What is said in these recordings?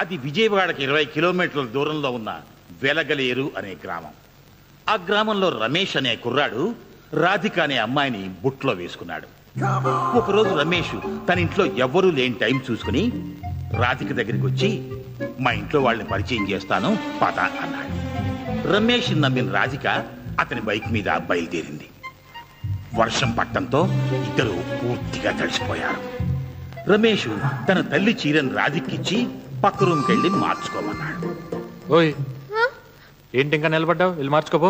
అది విజయవాడకి 20 కిలోమీటర్ల దూరంలో ఉన్న వెలగలేరు అనే గ్రామం. ఆ గ్రామంలో రమేష్ అనే కుర్రాడు రాధిక అనే అమ్మాయిని బుట్లో వేసుకున్నాడు. ఒకరోజు రమేష్ తన ఇంట్లో ఎవ్వరూ లేని టైం చూసుకుని రాధిక దగ్గరికి వచ్చి, మా ఇంట్లో వాళ్ళని పరిచయం చేస్తాను పద అన్నాడు. రమేష్ నమ్మిన రాధిక అతని బైక్ మీద బయలుదేరింది. వర్షం పట్టడంతో ఇద్దరు పూర్తిగా తడిసిపోయారు. రమేష్ తన తల్లి చీరను రాధికిచ్చి పక్క రూమ్కి వెళ్ళి మార్చుకోమన్నాడు. ఓయ్, ఏంటి ఇంకా నిలబడ్డావు? వెళ్ళి మార్చుకోపో,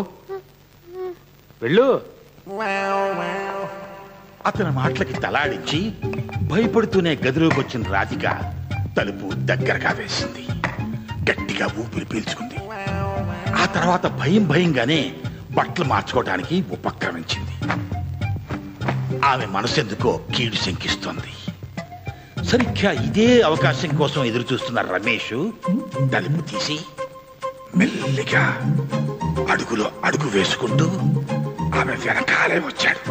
వెళ్ళు. అతని మాటలకి తలాడించి భయపడుతూనే గదిలోకి వచ్చిన రాధిక తలుపు దగ్గరగా వేసింది. గట్టిగా ఊపిరి పీల్చుకుంది. ఆ తర్వాత భయంగానే బట్టలు మార్చుకోవడానికి ఉపక్రమించింది. ఆమె మనసెందుకో కీడు శంకిస్తోంది. సరిగ్గా ఇదే అవకాశం కోసం ఎదురు చూస్తున్న రమేష్ తలుపు తీసి మెల్లిగా అడుగులో అడుగు వేసుకుంటూ ఆమె వెనకాలే వచ్చాడు.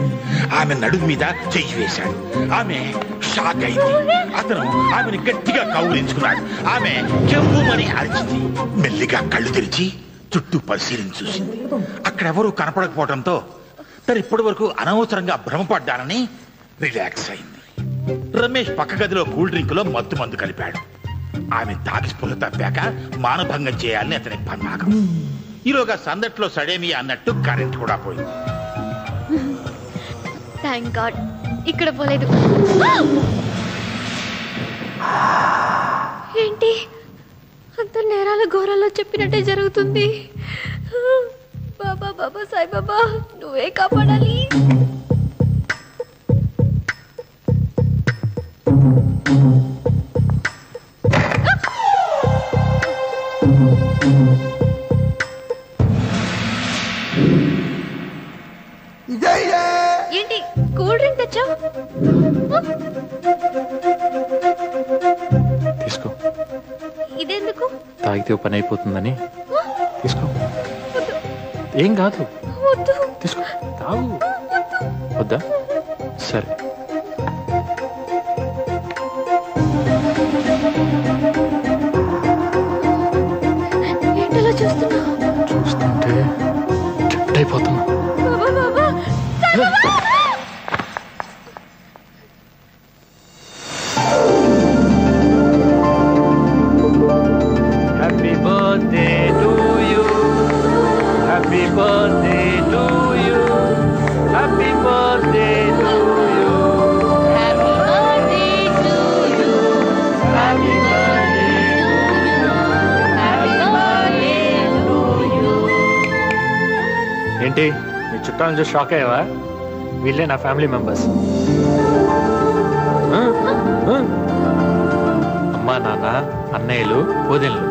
ఆమె నడుము మీద చెయ్యి వేశాడు. ఆమె షాక్ అయింది. అతను ఆమెను గట్టిగా కౌగిలించుకున్నాడు. ఆమె కెవ్వుమని అరిచింది. మెల్లిగా కళ్ళు తెరిచి చుట్టూ పరిశీలించి చూసింది. అక్కడెవరూ కనపడకపోవడంతో తను ఇప్పటి వరకు అనవసరంగా భ్రమపడ్డానని రిలాక్స్ అయింది. రమేష్ పక్క గదిలో కూల్ డ్రింక్ లో మత్తు మందు కలిపాడు. ఆమె తాగి స్పృహ తప్పాక మానభంగం చేయాలని అతని పన్నాగం. ఈలోగా సందట్లో సడేమియా అన్నట్టు కరెంట్ కూడా పోయింది. థాంక్ గాడ్, ఇక్కడ పోలేదు. ఏంటి అంత నేరాల ఘోరాల్లో చెప్పినట్టే జరుగుతుంది? బాబా బాబా సాయిబాబా, నువ్వే కాపాడాలి. ఏంటి కూల్ డ్రింక్ తెచ్చావు? తీసుకో. ఇదెందుకు? తాగితే పని అయిపోతుందని తీసుకో. ఏం కాదు, తీసుకో, తాగు. వద్దా? సరే. ఏంటలా చూస్తున్నావు? చూస్తుంటే చెట్టు అయిపోతున్నా. Happy birthday to you. Happy birthday to you. Happy birthday to you. Happy birthday to you. Happy birthday to you. Happy birthday to you. ఏంటి నీ చుట్టాలను చూసి షాక్ అయ్యావా? వీళ్ళే నా ఫ్యామిలీ మెంబర్స్. అమ్మా, నాన్న, అన్నయ్యలు, వదినలు.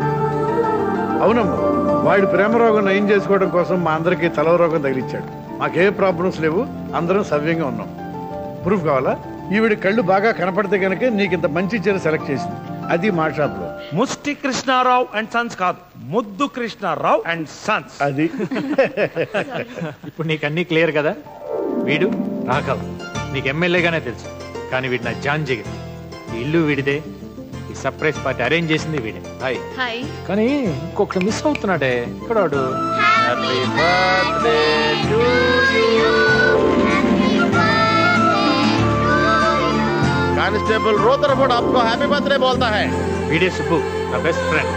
అవునమ్మా, వాడి ప్రేమ రోగం నయం చేసుకోవడం కోసం మా అందరికీ తల రోగం తగిలిచ్చాడు. మాకే ప్రాబ్లమ్స్ లేవు, అందరం సవ్యంగా ఉన్నాం. ప్రూఫ్ కావాలా? ఈవిడి కళ్ళు బాగా కనపడితే కనుక నీకు ఇంత మంచి చీర సెలెక్ట్ చేసింది. అది మా షాప్ లో. ముష్టి కృష్ణారావు అండ్ సన్స్ కాదు, ముద్దు కృష్ణారావు అండ్ సన్స్. అది ఇప్పుడు నీకు అన్నీ క్లియర్ కదా? వీడు రాఘవ్, నీకు ఎమ్మెల్యేగానే తెలుసు, కానీ వీడు నా జాన్ జిగర్. ఈ ఇల్లు వీడిదే, ఈ సర్ప్రైజ్ పార్టీ అరేంజ్ చేసింది వీడే. హాయ్. హాయ్. కానీ ఇంకొకటి మిస్ అవుతున్నాడే. ఇక్కడ వాడు. Happy birthday to you. Constable Rutherford आपको हैप्पी बर्थडे बोलता है. వీడే సుబ్బు, నా బెస్ట్ ఫ్రెండ్.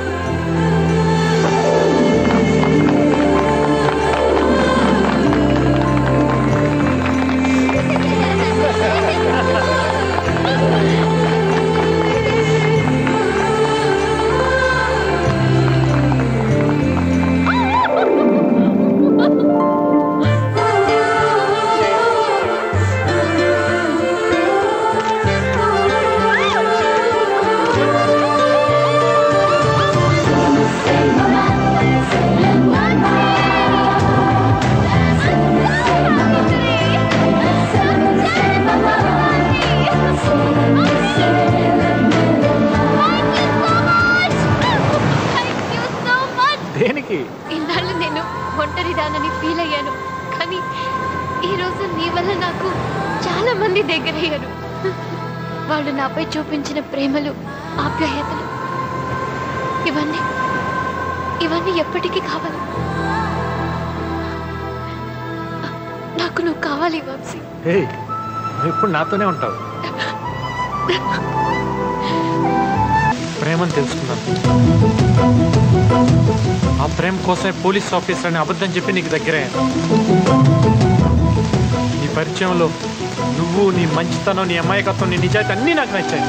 ఇన్నాళ్ళు నేను ఒంటరిదానని ఫీల్ అయ్యాను, కానీ ఈరోజు నీ వల్ల నాకు చాలా మంది దగ్గరయ్యారు. వాళ్ళు నాపై చూపించిన ప్రేమలు, ఆప్యాయతలు ఇవన్నీ ఇవన్నీ ఎప్పటికీ కావాలి. నాకు నువ్వు కావాలి వంశీ. హే, నువ్వు ఇప్పుడు నాతోనే ఉంటావు. ప్రేమను తెలుసుకున్నాను. ఆ ప్రేమ కోసమే పోలీస్ ఆఫీసర్ అని అబద్ధం చెప్పి నీకు దగ్గరయ్యాను. నీ పరిచయంలో నువ్వు, నీ మంచితనం, నీ అమాయకత్వం, నీ నిజాయితీ అన్నీ నాకు నచ్చాయి.